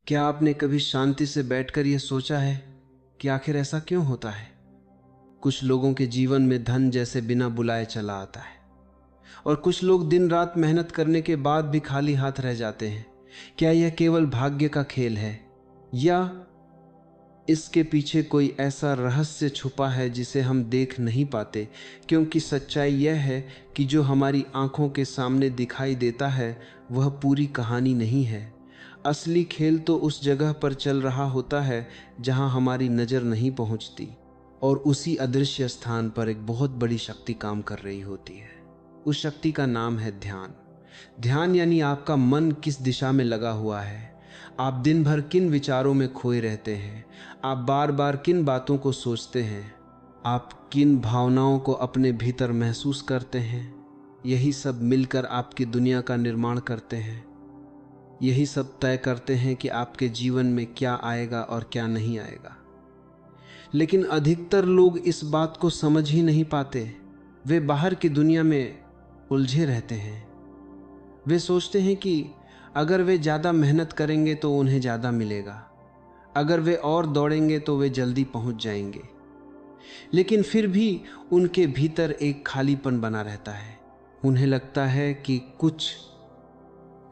क्या आपने कभी शांति से बैठकर यह सोचा है कि आखिर ऐसा क्यों होता है? कुछ लोगों के जीवन में धन जैसे बिना बुलाए चला आता है और कुछ लोग दिन रात मेहनत करने के बाद भी खाली हाथ रह जाते हैं। क्या यह केवल भाग्य का खेल है या इसके पीछे कोई ऐसा रहस्य छुपा है जिसे हम देख नहीं पाते? क्योंकि सच्चाई यह है कि जो हमारी आंखों के सामने दिखाई देता है वह पूरी कहानी नहीं है। असली खेल तो उस जगह पर चल रहा होता है जहां हमारी नज़र नहीं पहुंचती, और उसी अदृश्य स्थान पर एक बहुत बड़ी शक्ति काम कर रही होती है। उस शक्ति का नाम है ध्यान। ध्यान यानी आपका मन किस दिशा में लगा हुआ है, आप दिन भर किन विचारों में खोए रहते हैं, आप बार बार किन बातों को सोचते हैं, आप किन भावनाओं को अपने भीतर महसूस करते हैं। यही सब मिलकर आपकी दुनिया का निर्माण करते हैं। यही सब तय करते हैं कि आपके जीवन में क्या आएगा और क्या नहीं आएगा। लेकिन अधिकतर लोग इस बात को समझ ही नहीं पाते। वे बाहर की दुनिया में उलझे रहते हैं। वे सोचते हैं कि अगर वे ज़्यादा मेहनत करेंगे तो उन्हें ज़्यादा मिलेगा, अगर वे और दौड़ेंगे तो वे जल्दी पहुंच जाएंगे। लेकिन फिर भी उनके भीतर एक खालीपन बना रहता है। उन्हें लगता है कि कुछ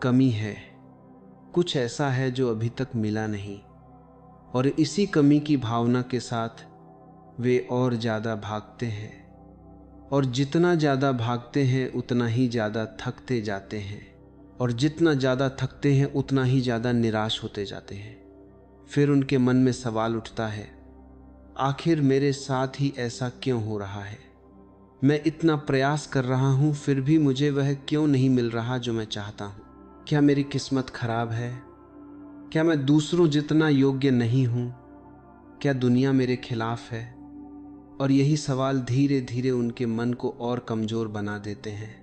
कमी है, कुछ ऐसा है जो अभी तक मिला नहीं, और इसी कमी की भावना के साथ वे और ज़्यादा भागते हैं, और जितना ज़्यादा भागते हैं उतना ही ज़्यादा थकते जाते हैं, और जितना ज़्यादा थकते हैं उतना ही ज़्यादा निराश होते जाते हैं। फिर उनके मन में सवाल उठता है, आखिर मेरे साथ ही ऐसा क्यों हो रहा है? मैं इतना प्रयास कर रहा हूँ फिर भी मुझे वह क्यों नहीं मिल रहा जो मैं चाहता हूँ? क्या मेरी किस्मत खराब है? क्या मैं दूसरों जितना योग्य नहीं हूँ? क्या दुनिया मेरे खिलाफ है? और यही सवाल धीरे धीरे उनके मन को और कमज़ोर बना देते हैं।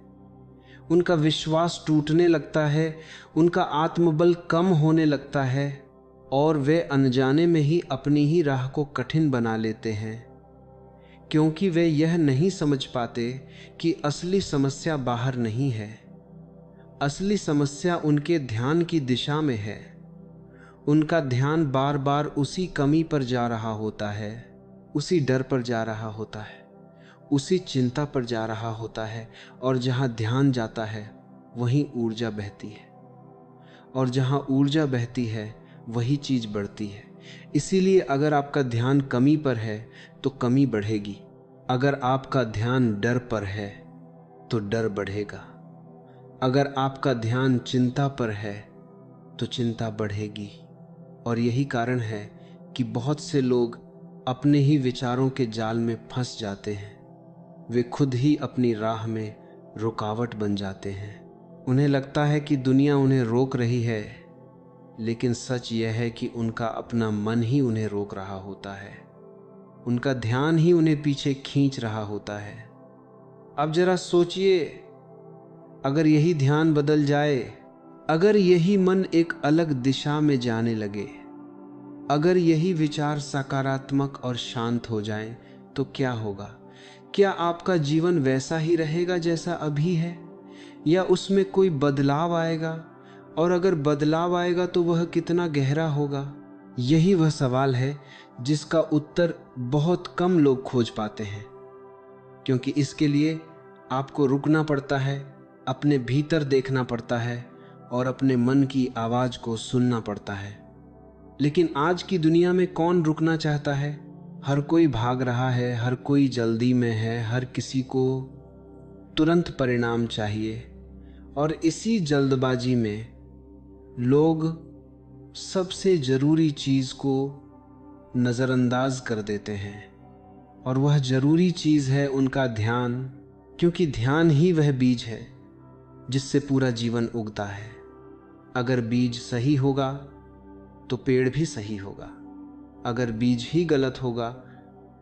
उनका विश्वास टूटने लगता है, उनका आत्मबल कम होने लगता है, और वे अनजाने में ही अपनी ही राह को कठिन बना लेते हैं, क्योंकि वे यह नहीं समझ पाते कि असली समस्या बाहर नहीं है। असली समस्या उनके ध्यान की दिशा में है। उनका ध्यान बार बार उसी कमी पर जा रहा होता है, उसी डर पर जा रहा होता है, उसी चिंता पर जा रहा होता है, और जहाँ ध्यान जाता है वहीं ऊर्जा बहती है, और जहाँ ऊर्जा बहती है वही चीज़ बढ़ती है। इसीलिए अगर आपका ध्यान कमी पर है तो कमी बढ़ेगी, अगर आपका ध्यान डर पर है तो डर बढ़ेगा, अगर आपका ध्यान चिंता पर है तो चिंता बढ़ेगी। और यही कारण है कि बहुत से लोग अपने ही विचारों के जाल में फंस जाते हैं। वे खुद ही अपनी राह में रुकावट बन जाते हैं। उन्हें लगता है कि दुनिया उन्हें रोक रही है, लेकिन सच यह है कि उनका अपना मन ही उन्हें रोक रहा होता है। उनका ध्यान ही उन्हें पीछे खींच रहा होता है। अब जरा सोचिए, अगर यही ध्यान बदल जाए, अगर यही मन एक अलग दिशा में जाने लगे, अगर यही विचार सकारात्मक और शांत हो जाएं, तो क्या होगा? क्या आपका जीवन वैसा ही रहेगा जैसा अभी है, या उसमें कोई बदलाव आएगा? और अगर बदलाव आएगा तो वह कितना गहरा होगा? यही वह सवाल है जिसका उत्तर बहुत कम लोग खोज पाते हैं, क्योंकि इसके लिए आपको रुकना पड़ता है, अपने भीतर देखना पड़ता है, और अपने मन की आवाज़ को सुनना पड़ता है। लेकिन आज की दुनिया में कौन रुकना चाहता है? हर कोई भाग रहा है, हर कोई जल्दी में है, हर किसी को तुरंत परिणाम चाहिए, और इसी जल्दबाजी में लोग सबसे ज़रूरी चीज़ को नज़रअंदाज कर देते हैं, और वह ज़रूरी चीज़ है उनका ध्यान, क्योंकि ध्यान ही वह बीज है जिससे पूरा जीवन उगता है। अगर बीज सही होगा तो पेड़ भी सही होगा, अगर बीज ही गलत होगा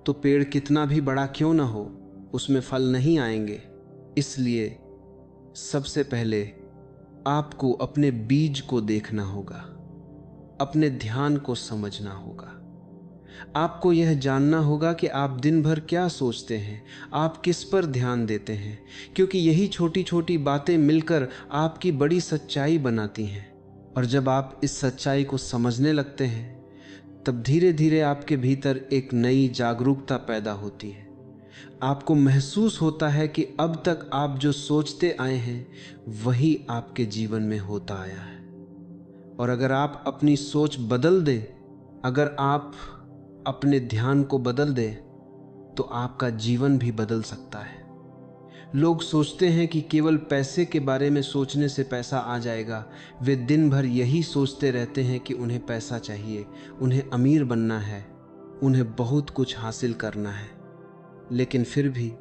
तो पेड़ कितना भी बड़ा क्यों ना हो उसमें फल नहीं आएंगे। इसलिए सबसे पहले आपको अपने बीज को देखना होगा, अपने ध्यान को समझना होगा। आपको यह जानना होगा कि आप दिन भर क्या सोचते हैं, आप किस पर ध्यान देते हैं, क्योंकि यही छोटी छोटी बातें मिलकर आपकी बड़ी सच्चाई बनाती हैं। और जब आप इस सच्चाई को समझने लगते हैं तब धीरे धीरे आपके भीतर एक नई जागरूकता पैदा होती है। आपको महसूस होता है कि अब तक आप जो सोचते आए हैं वही आपके जीवन में होता आया है। और अगर आप अपनी सोच बदल दें, अगर आप अपने ध्यान को बदल दें, तो आपका जीवन भी बदल सकता है। लोग सोचते हैं कि केवल पैसे के बारे में सोचने से पैसा आ जाएगा। वे दिन भर यही सोचते रहते हैं कि उन्हें पैसा चाहिए, उन्हें अमीर बनना है, उन्हें बहुत कुछ हासिल करना है, लेकिन फिर भी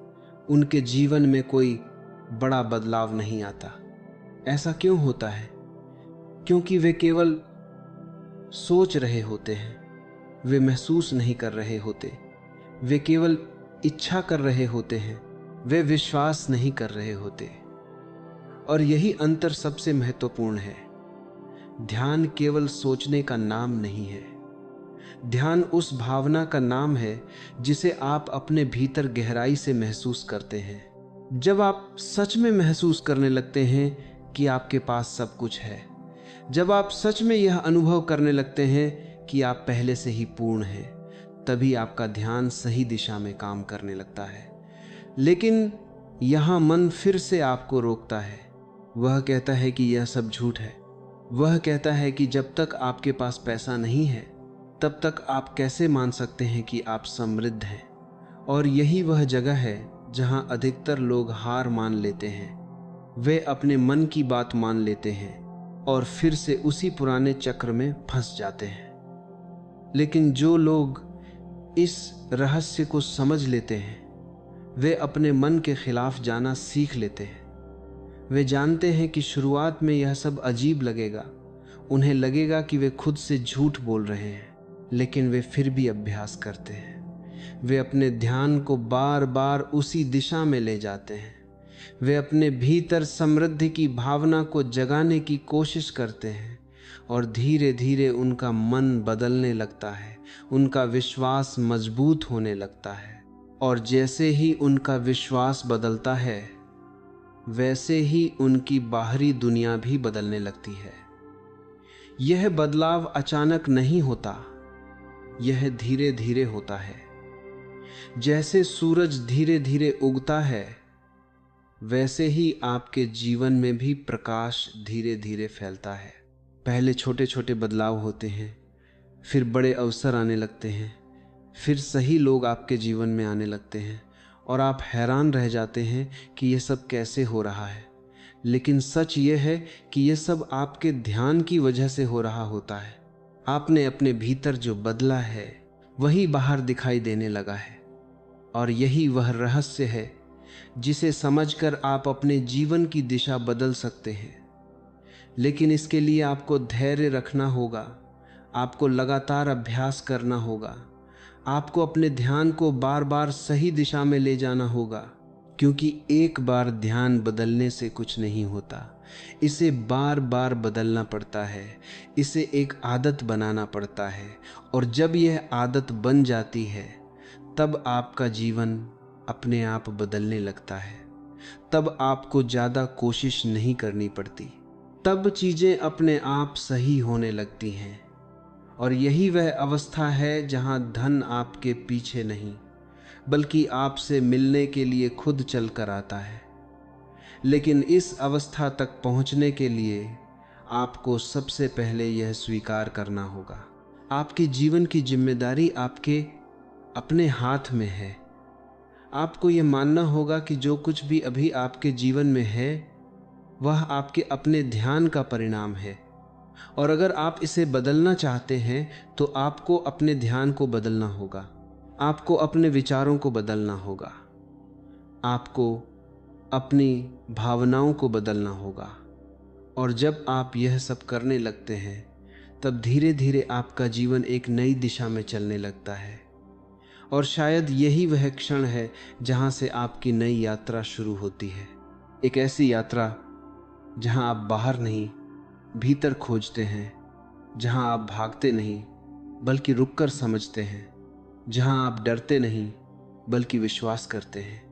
उनके जीवन में कोई बड़ा बदलाव नहीं आता। ऐसा क्यों होता है? क्योंकि वे केवल सोच रहे होते हैं, वे महसूस नहीं कर रहे होते। वे केवल इच्छा कर रहे होते हैं, वे विश्वास नहीं कर रहे होते। और यही अंतर सबसे महत्वपूर्ण है। ध्यान केवल सोचने का नाम नहीं है। ध्यान उस भावना का नाम है जिसे आप अपने भीतर गहराई से महसूस करते हैं। जब आप सच में महसूस करने लगते हैं कि आपके पास सब कुछ है, जब आप सच में यह अनुभव करने लगते हैं कि आप पहले से ही पूर्ण हैं, तभी आपका ध्यान सही दिशा में काम करने लगता है। लेकिन यहाँ मन फिर से आपको रोकता है। वह कहता है कि यह सब झूठ है। वह कहता है कि जब तक आपके पास पैसा नहीं है तब तक आप कैसे मान सकते हैं कि आप समृद्ध हैं। और यही वह जगह है जहाँ अधिकतर लोग हार मान लेते हैं। वे अपने मन की बात मान लेते हैं और फिर से उसी पुराने चक्र में फंस जाते हैं। लेकिन जो लोग इस रहस्य को समझ लेते हैं वे अपने मन के खिलाफ जाना सीख लेते हैं। वे जानते हैं कि शुरुआत में यह सब अजीब लगेगा, उन्हें लगेगा कि वे खुद से झूठ बोल रहे हैं, लेकिन वे फिर भी अभ्यास करते हैं। वे अपने ध्यान को बार बार उसी दिशा में ले जाते हैं। वे अपने भीतर समृद्धि की भावना को जगाने की कोशिश करते हैं और धीरे धीरे उनका मन बदलने लगता है, उनका विश्वास मजबूत होने लगता है। और जैसे ही उनका विश्वास बदलता है वैसे ही उनकी बाहरी दुनिया भी बदलने लगती है। यह बदलाव अचानक नहीं होता, यह धीरे धीरे होता है। जैसे सूरज धीरे धीरे उगता है वैसे ही आपके जीवन में भी प्रकाश धीरे धीरे फैलता है। पहले छोटे छोटे बदलाव होते हैं, फिर बड़े अवसर आने लगते हैं, फिर सही लोग आपके जीवन में आने लगते हैं और आप हैरान रह जाते हैं कि यह सब कैसे हो रहा है। लेकिन सच यह है कि यह सब आपके ध्यान की वजह से हो रहा होता है। आपने अपने भीतर जो बदला है वही बाहर दिखाई देने लगा है। और यही वह रहस्य है जिसे समझकर आप अपने जीवन की दिशा बदल सकते हैं। लेकिन इसके लिए आपको धैर्य रखना होगा, आपको लगातार अभ्यास करना होगा, आपको अपने ध्यान को बार बार सही दिशा में ले जाना होगा। क्योंकि एक बार ध्यान बदलने से कुछ नहीं होता, इसे बार बार बदलना पड़ता है, इसे एक आदत बनाना पड़ता है। और जब यह आदत बन जाती है तब आपका जीवन अपने आप बदलने लगता है। तब आपको ज़्यादा कोशिश नहीं करनी पड़ती, तब चीज़ें अपने आप सही होने लगती हैं। और यही वह अवस्था है जहां धन आपके पीछे नहीं बल्कि आपसे मिलने के लिए खुद चल कर आता है। लेकिन इस अवस्था तक पहुंचने के लिए आपको सबसे पहले यह स्वीकार करना होगा, आपके जीवन की जिम्मेदारी आपके अपने हाथ में है। आपको यह मानना होगा कि जो कुछ भी अभी आपके जीवन में है वह आपके अपने ध्यान का परिणाम है। और अगर आप इसे बदलना चाहते हैं तो आपको अपने ध्यान को बदलना होगा, आपको अपने विचारों को बदलना होगा, आपको अपनी भावनाओं को बदलना होगा। और जब आप यह सब करने लगते हैं तब धीरे धीरे आपका जीवन एक नई दिशा में चलने लगता है। और शायद यही वह क्षण है जहां से आपकी नई यात्रा शुरू होती है। एक ऐसी यात्रा जहां आप बाहर नहीं भीतर खोजते हैं, जहां आप भागते नहीं बल्कि रुककर समझते हैं, जहां आप डरते नहीं बल्कि विश्वास करते हैं,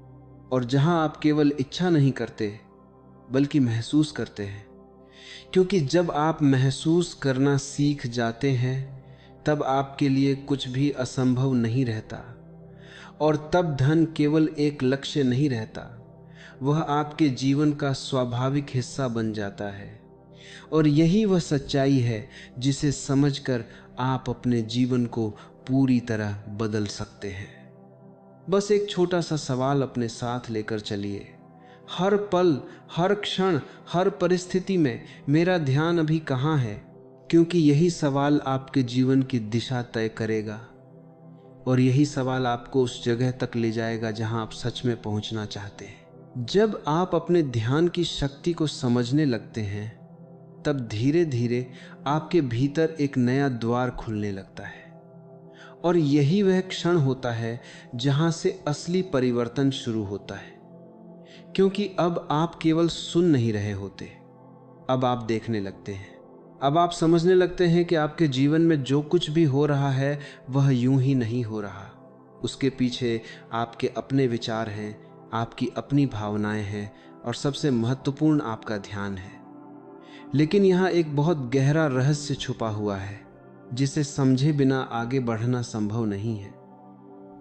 और जहां आप केवल इच्छा नहीं करते बल्कि महसूस करते हैं। क्योंकि जब आप महसूस करना सीख जाते हैं तब आपके लिए कुछ भी असंभव नहीं रहता, और तब धन केवल एक लक्ष्य नहीं रहता, वह आपके जीवन का स्वाभाविक हिस्सा बन जाता है। और यही वह सच्चाई है जिसे समझकर आप अपने जीवन को पूरी तरह बदल सकते हैं। बस एक छोटा सा सवाल अपने साथ लेकर चलिए। हर पल, हर क्षण, हर परिस्थिति में मेरा ध्यान अभी कहाँ है? क्योंकि यही सवाल आपके जीवन की दिशा तय करेगा, और यही सवाल आपको उस जगह तक ले जाएगा जहां आप सच में पहुंचना चाहते हैं। जब आप अपने ध्यान की शक्ति को समझने लगते हैं तब धीरे धीरे आपके भीतर एक नया द्वार खुलने लगता है, और यही वह क्षण होता है जहां से असली परिवर्तन शुरू होता है। क्योंकि अब आप केवल सुन नहीं रहे होते, अब आप देखने लगते हैं। अब आप समझने लगते हैं कि आपके जीवन में जो कुछ भी हो रहा है वह यूं ही नहीं हो रहा। उसके पीछे आपके अपने विचार हैं, आपकी अपनी भावनाएं हैं, और सबसे महत्वपूर्ण आपका ध्यान है। लेकिन यहाँ एक बहुत गहरा रहस्य छुपा हुआ है जिसे समझे बिना आगे बढ़ना संभव नहीं है।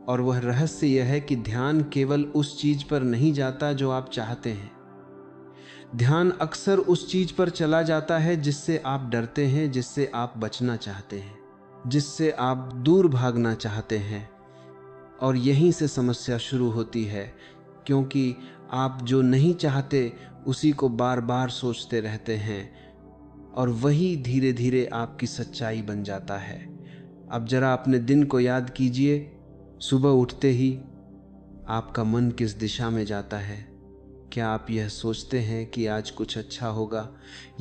और वह रहस्य यह है कि ध्यान केवल उस चीज पर नहीं जाता जो आप चाहते हैं। ध्यान अक्सर उस चीज पर चला जाता है जिससे आप डरते हैं, जिससे आप बचना चाहते हैं, जिससे आप दूर भागना चाहते हैं। और यहीं से समस्या शुरू होती है, क्योंकि आप जो नहीं चाहते उसी को बार बार सोचते रहते हैं, और वही धीरे धीरे आपकी सच्चाई बन जाता है। अब जरा अपने दिन को याद कीजिए। सुबह उठते ही आपका मन किस दिशा में जाता है? क्या आप यह सोचते हैं कि आज कुछ अच्छा होगा,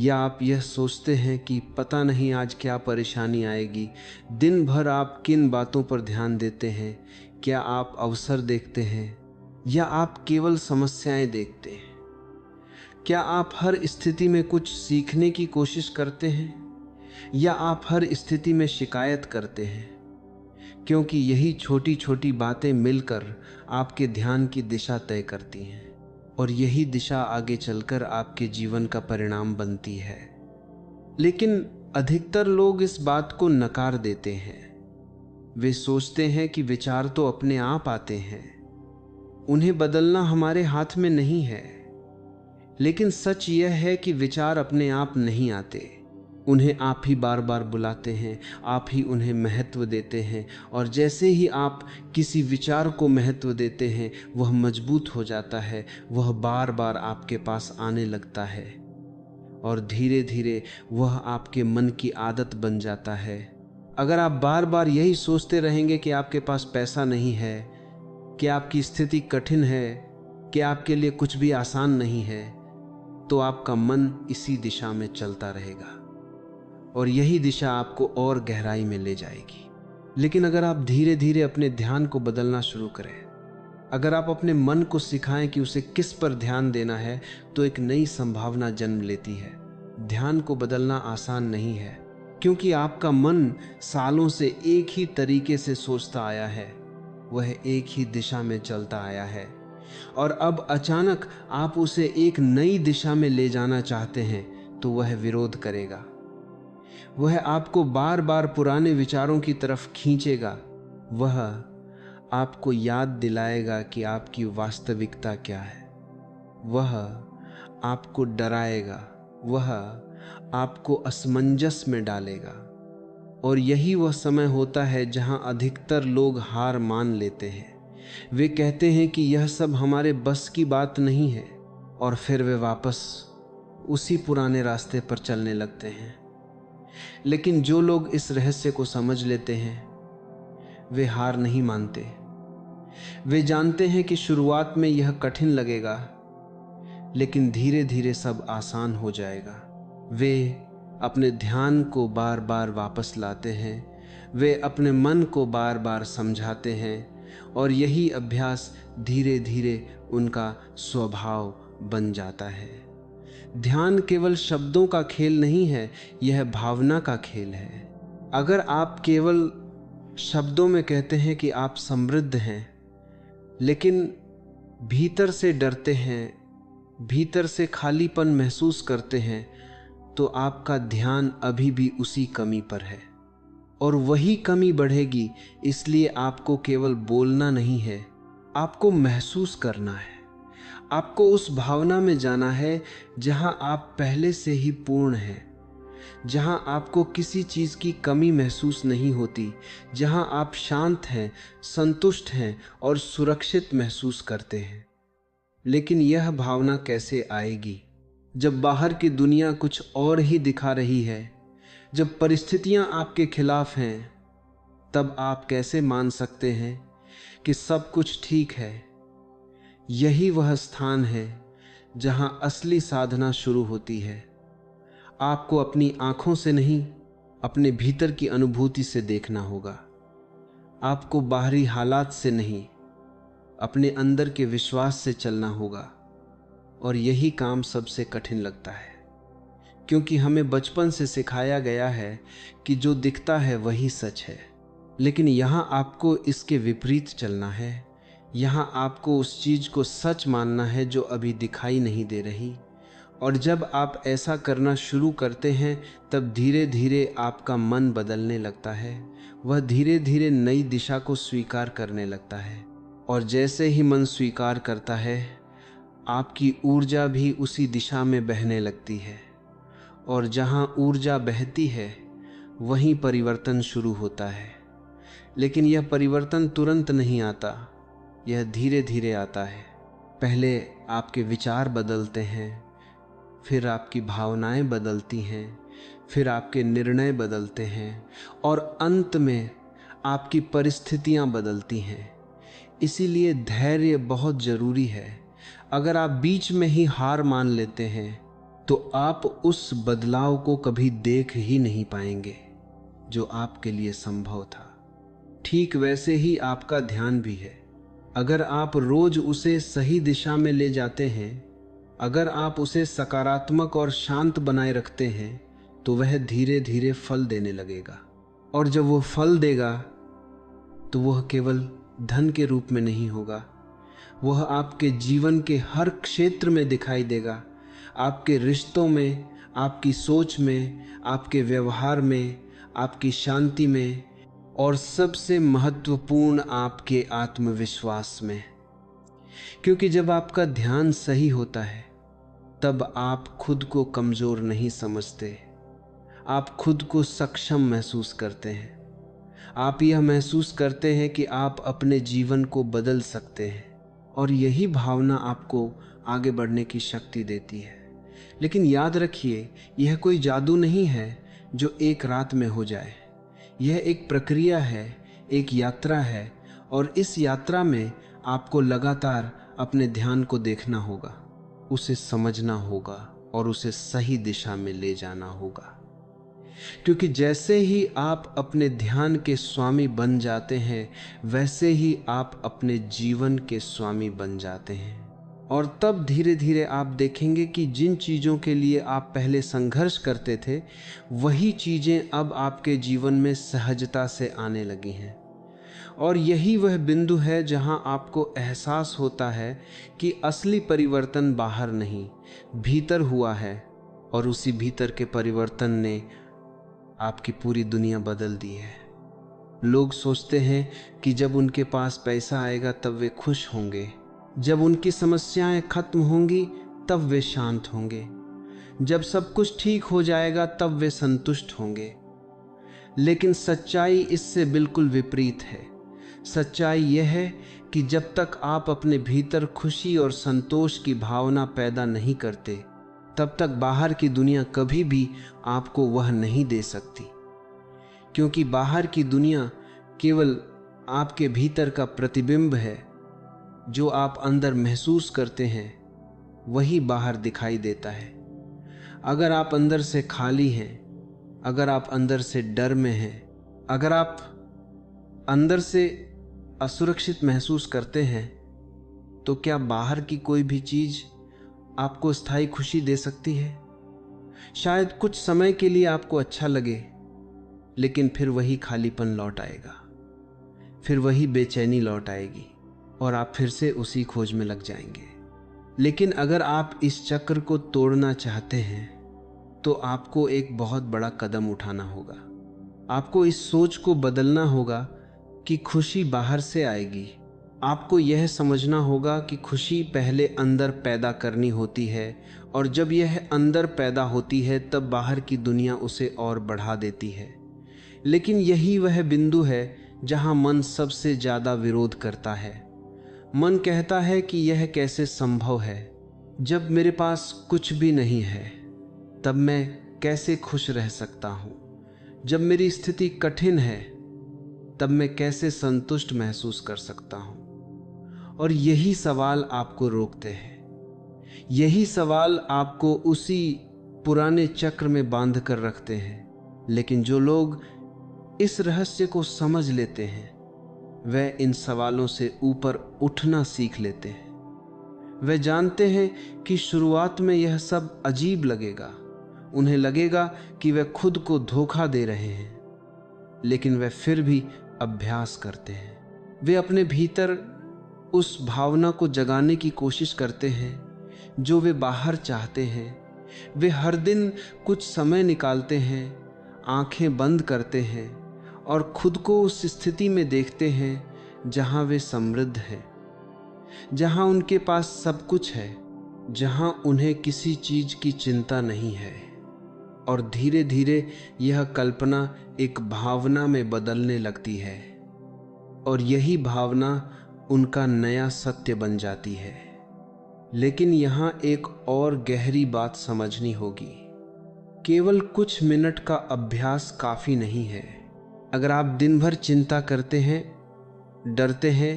या आप यह सोचते हैं कि पता नहीं आज क्या परेशानी आएगी? दिन भर आप किन बातों पर ध्यान देते हैं? क्या आप अवसर देखते हैं, या आप केवल समस्याएं देखते हैं? क्या आप हर स्थिति में कुछ सीखने की कोशिश करते हैं, या आप हर स्थिति में शिकायत करते हैं? क्योंकि यही छोटी छोटी बातें मिलकर आपके ध्यान की दिशा तय करती हैं, और यही दिशा आगे चलकर आपके जीवन का परिणाम बनती है। लेकिन अधिकतर लोग इस बात को नकार देते हैं। वे सोचते हैं कि विचार तो अपने आप आते हैं, उन्हें बदलना हमारे हाथ में नहीं है। लेकिन सच यह है कि विचार अपने आप नहीं आते, उन्हें आप ही बार बार बुलाते हैं, आप ही उन्हें महत्व देते हैं। और जैसे ही आप किसी विचार को महत्व देते हैं वह मजबूत हो जाता है, वह बार बार आपके पास आने लगता है, और धीरे धीरे वह आपके मन की आदत बन जाता है। अगर आप बार बार यही सोचते रहेंगे कि आपके पास पैसा नहीं है, कि आपकी स्थिति कठिन है, कि आपके लिए कुछ भी आसान नहीं है, तो आपका मन इसी दिशा में चलता रहेगा, और यही दिशा आपको और गहराई में ले जाएगी। लेकिन अगर आप धीरे धीरे अपने ध्यान को बदलना शुरू करें, अगर आप अपने मन को सिखाएं कि उसे किस पर ध्यान देना है, तो एक नई संभावना जन्म लेती है। ध्यान को बदलना आसान नहीं है, क्योंकि आपका मन सालों से एक ही तरीके से सोचता आया है, वह एक ही दिशा में चलता आया है, और अब अचानक आप उसे एक नई दिशा में ले जाना चाहते हैं तो वह विरोध करेगा। वह आपको बार बार पुराने विचारों की तरफ खींचेगा। वह आपको याद दिलाएगा कि आपकी वास्तविकता क्या है। वह आपको डराएगा, वह आपको असमंजस में डालेगा। और यही वह समय होता है जहां अधिकतर लोग हार मान लेते हैं। वे कहते हैं कि यह सब हमारे बस की बात नहीं है, और फिर वे वापस उसी पुराने रास्ते पर चलने लगते हैं। लेकिन जो लोग इस रहस्य को समझ लेते हैं वे हार नहीं मानते। वे जानते हैं कि शुरुआत में यह कठिन लगेगा, लेकिन धीरे धीरे सब आसान हो जाएगा। वे अपने ध्यान को बार बार वापस लाते हैं, वे अपने मन को बार बार समझाते हैं, और यही अभ्यास धीरे धीरे उनका स्वभाव बन जाता है। ध्यान केवल शब्दों का खेल नहीं है, यह भावना का खेल है। अगर आप केवल शब्दों में कहते हैं कि आप समृद्ध हैं, लेकिन भीतर से डरते हैं, भीतर से खालीपन महसूस करते हैं, तो आपका ध्यान अभी भी उसी कमी पर है, और वही कमी बढ़ेगी। इसलिए आपको केवल बोलना नहीं है, आपको महसूस करना है। आपको उस भावना में जाना है जहां आप पहले से ही पूर्ण हैं, जहां आपको किसी चीज की कमी महसूस नहीं होती, जहां आप शांत हैं, संतुष्ट हैं और सुरक्षित महसूस करते हैं। लेकिन यह भावना कैसे आएगी जब बाहर की दुनिया कुछ और ही दिखा रही है, जब परिस्थितियां आपके खिलाफ हैं? तब आप कैसे मान सकते हैं कि सब कुछ ठीक है? यही वह स्थान है जहां असली साधना शुरू होती है। आपको अपनी आंखों से नहीं, अपने भीतर की अनुभूति से देखना होगा। आपको बाहरी हालात से नहीं, अपने अंदर के विश्वास से चलना होगा। और यही काम सबसे कठिन लगता है, क्योंकि हमें बचपन से सिखाया गया है कि जो दिखता है वही सच है। लेकिन यहाँ आपको इसके विपरीत चलना है। यहाँ आपको उस चीज को सच मानना है जो अभी दिखाई नहीं दे रही। और जब आप ऐसा करना शुरू करते हैं, तब धीरे धीरे आपका मन बदलने लगता है। वह धीरे धीरे नई दिशा को स्वीकार करने लगता है। और जैसे ही मन स्वीकार करता है, आपकी ऊर्जा भी उसी दिशा में बहने लगती है। और जहाँ ऊर्जा बहती है, वहीं परिवर्तन शुरू होता है। लेकिन यह परिवर्तन तुरंत नहीं आता, यह धीरे धीरे आता है। पहले आपके विचार बदलते हैं, फिर आपकी भावनाएं बदलती हैं, फिर आपके निर्णय बदलते हैं, और अंत में आपकी परिस्थितियां बदलती हैं। इसीलिए धैर्य बहुत जरूरी है। अगर आप बीच में ही हार मान लेते हैं, तो आप उस बदलाव को कभी देख ही नहीं पाएंगे जो आपके लिए संभव था। ठीक वैसे ही आपका ध्यान भी है। अगर आप रोज उसे सही दिशा में ले जाते हैं, अगर आप उसे सकारात्मक और शांत बनाए रखते हैं, तो वह धीरे धीरे फल देने लगेगा। और जब वो फल देगा, तो वह केवल धन के रूप में नहीं होगा, वह आपके जीवन के हर क्षेत्र में दिखाई देगा। आपके रिश्तों में, आपकी सोच में, आपके व्यवहार में, आपकी शांति में, और सबसे महत्वपूर्ण आपके आत्मविश्वास में। क्योंकि जब आपका ध्यान सही होता है, तब आप खुद को कमजोर नहीं समझते, आप खुद को सक्षम महसूस करते हैं। आप यह महसूस करते हैं कि आप अपने जीवन को बदल सकते हैं, और यही भावना आपको आगे बढ़ने की शक्ति देती है। लेकिन याद रखिए, यह कोई जादू नहीं है जो एक रात में हो जाए। यह एक प्रक्रिया है, एक यात्रा है, और इस यात्रा में आपको लगातार अपने ध्यान को देखना होगा, उसे समझना होगा और उसे सही दिशा में ले जाना होगा। क्योंकि जैसे ही आप अपने ध्यान के स्वामी बन जाते हैं, वैसे ही आप अपने जीवन के स्वामी बन जाते हैं। और तब धीरे धीरे आप देखेंगे कि जिन चीज़ों के लिए आप पहले संघर्ष करते थे, वही चीज़ें अब आपके जीवन में सहजता से आने लगी हैं। और यही वह बिंदु है जहां आपको एहसास होता है कि असली परिवर्तन बाहर नहीं, भीतर हुआ है। और उसी भीतर के परिवर्तन ने आपकी पूरी दुनिया बदल दी है। लोग सोचते हैं कि जब उनके पास पैसा आएगा तब वे खुश होंगे, जब उनकी समस्याएं खत्म होंगी तब वे शांत होंगे, जब सब कुछ ठीक हो जाएगा तब वे संतुष्ट होंगे। लेकिन सच्चाई इससे बिल्कुल विपरीत है। सच्चाई यह है कि जब तक आप अपने भीतर खुशी और संतोष की भावना पैदा नहीं करते, तब तक बाहर की दुनिया कभी भी आपको वह नहीं दे सकती। क्योंकि बाहर की दुनिया केवल आपके भीतर का प्रतिबिंब है। जो आप अंदर महसूस करते हैं, वही बाहर दिखाई देता है। अगर आप अंदर से खाली हैं, अगर आप अंदर से डर में हैं, अगर आप अंदर से असुरक्षित महसूस करते हैं, तो क्या बाहर की कोई भी चीज आपको स्थायी खुशी दे सकती है? शायद कुछ समय के लिए आपको अच्छा लगे, लेकिन फिर वही खालीपन लौट आएगा, फिर वही बेचैनी लौट आएगी, और आप फिर से उसी खोज में लग जाएंगे। लेकिन अगर आप इस चक्र को तोड़ना चाहते हैं, तो आपको एक बहुत बड़ा कदम उठाना होगा। आपको इस सोच को बदलना होगा कि खुशी बाहर से आएगी। आपको यह समझना होगा कि खुशी पहले अंदर पैदा करनी होती है, और जब यह अंदर पैदा होती है तब बाहर की दुनिया उसे और बढ़ा देती है। लेकिन यही वह बिंदु है जहां मन सबसे ज़्यादा विरोध करता है। मन कहता है कि यह कैसे संभव है, जब मेरे पास कुछ भी नहीं है तब मैं कैसे खुश रह सकता हूँ। जब मेरी स्थिति कठिन है तब मैं कैसे संतुष्ट महसूस कर सकता हूँ। और यही सवाल आपको रोकते हैं। यही सवाल आपको उसी पुराने चक्र में बांध कर रखते हैं। लेकिन जो लोग इस रहस्य को समझ लेते हैं वह इन सवालों से ऊपर उठना सीख लेते हैं। वे जानते हैं कि शुरुआत में यह सब अजीब लगेगा। उन्हें लगेगा कि वे खुद को धोखा दे रहे हैं, लेकिन वे फिर भी अभ्यास करते हैं। वे अपने भीतर उस भावना को जगाने की कोशिश करते हैं जो वे बाहर चाहते हैं। वे हर दिन कुछ समय निकालते हैं, आंखें बंद करते हैं और खुद को उस स्थिति में देखते हैं जहां वे समृद्ध हैं, जहां उनके पास सब कुछ है, जहां उन्हें किसी चीज की चिंता नहीं है। और धीरे धीरे यह कल्पना एक भावना में बदलने लगती है, और यही भावना उनका नया सत्य बन जाती है। लेकिन यहाँ एक और गहरी बात समझनी होगी। केवल कुछ मिनट का अभ्यास काफी नहीं है। अगर आप दिन भर चिंता करते हैं, डरते हैं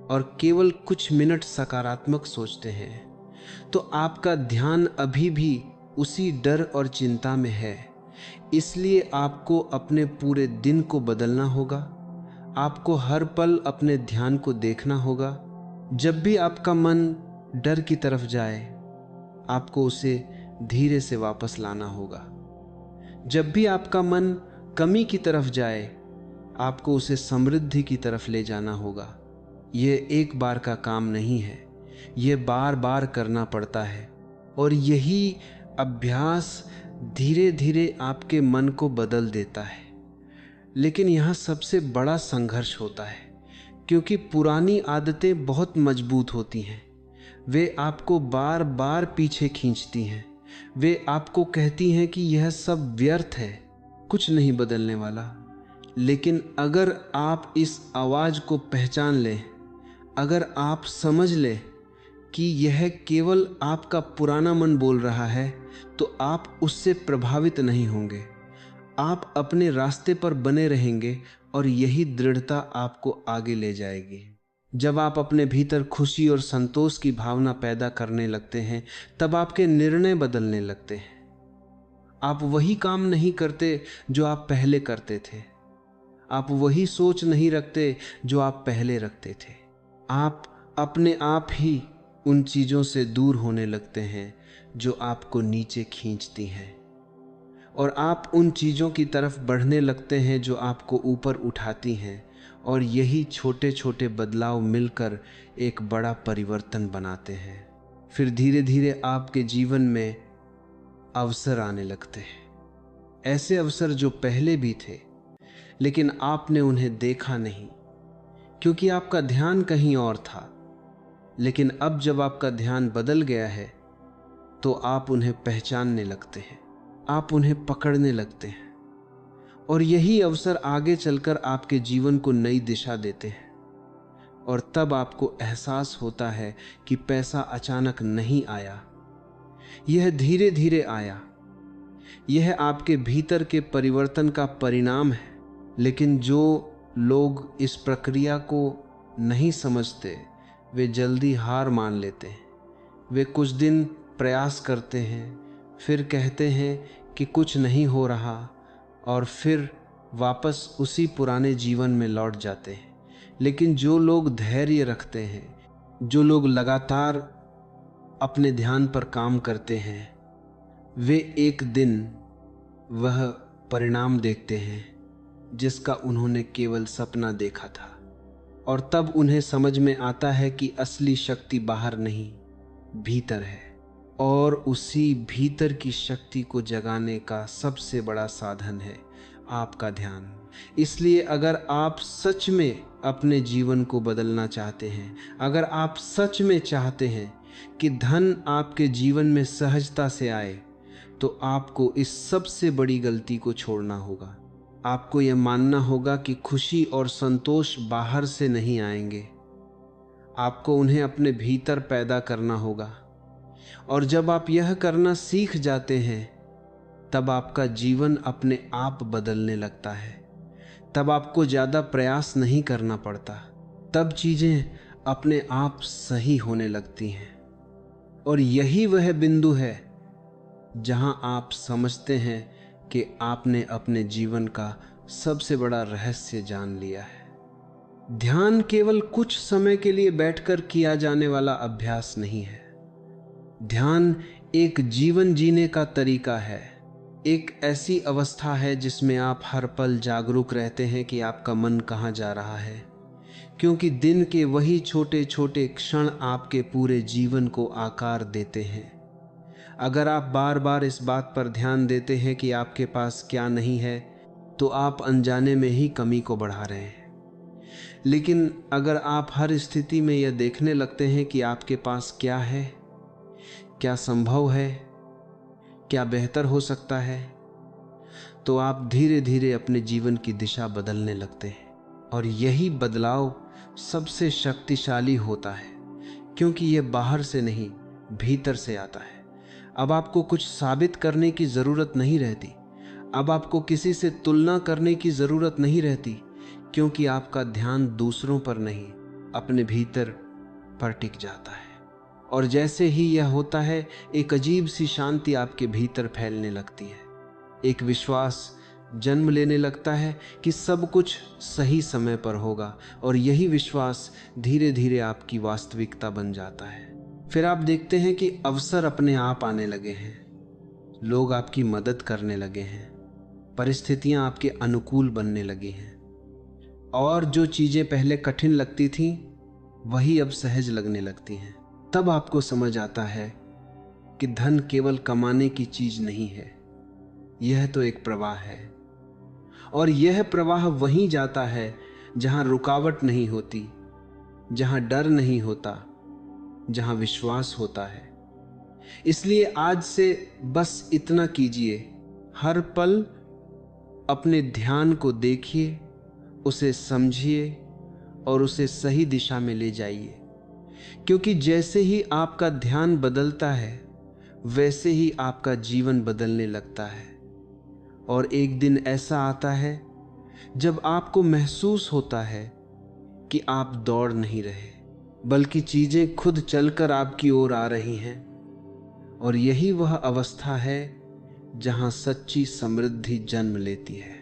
और केवल कुछ मिनट सकारात्मक सोचते हैं, तो आपका ध्यान अभी भी उसी डर और चिंता में है। इसलिए आपको अपने पूरे दिन को बदलना होगा। आपको हर पल अपने ध्यान को देखना होगा। जब भी आपका मन डर की तरफ जाए, आपको उसे धीरे से वापस लाना होगा। जब भी आपका मन कमी की तरफ जाए, आपको उसे समृद्धि की तरफ ले जाना होगा। यह एक बार का काम नहीं है, यह बार बार करना पड़ता है। और यही अभ्यास धीरे धीरे आपके मन को बदल देता है। लेकिन यहाँ सबसे बड़ा संघर्ष होता है, क्योंकि पुरानी आदतें बहुत मजबूत होती हैं। वे आपको बार बार पीछे खींचती हैं। वे आपको कहती हैं कि यह सब व्यर्थ है, कुछ नहीं बदलने वाला। लेकिन अगर आप इस आवाज़ को पहचान लें, अगर आप समझ लें कि यह केवल आपका पुराना मन बोल रहा है, तो आप उससे प्रभावित नहीं होंगे। आप अपने रास्ते पर बने रहेंगे और यही दृढ़ता आपको आगे ले जाएगी। जब आप अपने भीतर खुशी और संतोष की भावना पैदा करने लगते हैं, तब आपके निर्णय बदलने लगते हैं। आप वही काम नहीं करते जो आप पहले करते थे। आप वही सोच नहीं रखते जो आप पहले रखते थे। आप अपने आप ही उन चीज़ों से दूर होने लगते हैं जो आपको नीचे खींचती हैं, और आप उन चीज़ों की तरफ बढ़ने लगते हैं जो आपको ऊपर उठाती हैं। और यही छोटे छोटे बदलाव मिलकर एक बड़ा परिवर्तन बनाते हैं। फिर धीरे धीरे आपके जीवन में अवसर आने लगते हैं, ऐसे अवसर जो पहले भी थे, लेकिन आपने उन्हें देखा नहीं क्योंकि आपका ध्यान कहीं और था। लेकिन अब जब आपका ध्यान बदल गया है, तो आप उन्हें पहचानने लगते हैं, आप उन्हें पकड़ने लगते हैं, और यही अवसर आगे चलकर आपके जीवन को नई दिशा देते हैं। और तब आपको एहसास होता है कि पैसा अचानक नहीं आया, यह धीरे धीरे आया। यह आपके भीतर के परिवर्तन का परिणाम है। लेकिन जो लोग इस प्रक्रिया को नहीं समझते, वे जल्दी हार मान लेते हैं। वे कुछ दिन प्रयास करते हैं, फिर कहते हैं कि कुछ नहीं हो रहा, और फिर वापस उसी पुराने जीवन में लौट जाते हैं। लेकिन जो लोग धैर्य रखते हैं, जो लोग लगातार अपने ध्यान पर काम करते हैं, वे एक दिन वह परिणाम देखते हैं जिसका उन्होंने केवल सपना देखा था। और तब उन्हें समझ में आता है कि असली शक्ति बाहर नहीं, भीतर है। और उसी भीतर की शक्ति को जगाने का सबसे बड़ा साधन है आपका ध्यान। इसलिए अगर आप सच में अपने जीवन को बदलना चाहते हैं, अगर आप सच में चाहते हैं कि धन आपके जीवन में सहजता से आए, तो आपको इस सबसे बड़ी गलती को छोड़ना होगा। आपको यह मानना होगा कि खुशी और संतोष बाहर से नहीं आएंगे, आपको उन्हें अपने भीतर पैदा करना होगा। और जब आप यह करना सीख जाते हैं, तब आपका जीवन अपने आप बदलने लगता है। तब आपको ज़्यादा प्रयास नहीं करना पड़ता, तब चीज़ें अपने आप सही होने लगती हैं। और यही वह बिंदु है जहां आप समझते हैं कि आपने अपने जीवन का सबसे बड़ा रहस्य जान लिया है। ध्यान केवल कुछ समय के लिए बैठकर किया जाने वाला अभ्यास नहीं है। ध्यान एक जीवन जीने का तरीका है, एक ऐसी अवस्था है जिसमें आप हर पल जागरूक रहते हैं कि आपका मन कहाँ जा रहा है, क्योंकि दिन के वही छोटे छोटे क्षण आपके पूरे जीवन को आकार देते हैं। अगर आप बार बार इस बात पर ध्यान देते हैं कि आपके पास क्या नहीं है, तो आप अनजाने में ही कमी को बढ़ा रहे हैं। लेकिन अगर आप हर स्थिति में यह देखने लगते हैं कि आपके पास क्या है, क्या संभव है, क्या बेहतर हो सकता है, तो आप धीरे धीरे अपने जीवन की दिशा बदलने लगते हैं। और यही बदलाव सबसे शक्तिशाली होता है, क्योंकि यह बाहर से नहीं, भीतर से आता है। अब आपको कुछ साबित करने की ज़रूरत नहीं रहती, अब आपको किसी से तुलना करने की ज़रूरत नहीं रहती, क्योंकि आपका ध्यान दूसरों पर नहीं, अपने भीतर पर टिक जाता है। और जैसे ही यह होता है, एक अजीब सी शांति आपके भीतर फैलने लगती है। एक विश्वास जन्म लेने लगता है कि सब कुछ सही समय पर होगा, और यही विश्वास धीरे धीरे आपकी वास्तविकता बन जाता है। फिर आप देखते हैं कि अवसर अपने आप आने लगे हैं, लोग आपकी मदद करने लगे हैं, परिस्थितियां आपके अनुकूल बनने लगी हैं, और जो चीज़ें पहले कठिन लगती थीं वही अब सहज लगने लगती हैं। तब आपको समझ आता है कि धन केवल कमाने की चीज़ नहीं है, यह तो एक प्रवाह है। और यह प्रवाह वहीं जाता है जहां रुकावट नहीं होती, जहां डर नहीं होता, जहां विश्वास होता है। इसलिए आज से बस इतना कीजिए, हर पल अपने ध्यान को देखिए, उसे समझिए और उसे सही दिशा में ले जाइए। क्योंकि जैसे ही आपका ध्यान बदलता है, वैसे ही आपका जीवन बदलने लगता है। और एक दिन ऐसा आता है जब आपको महसूस होता है कि आप दौड़ नहीं रहे, बल्कि चीजें खुद चलकर आपकी ओर आ रही हैं। और यही वह अवस्था है जहां सच्ची समृद्धि जन्म लेती है।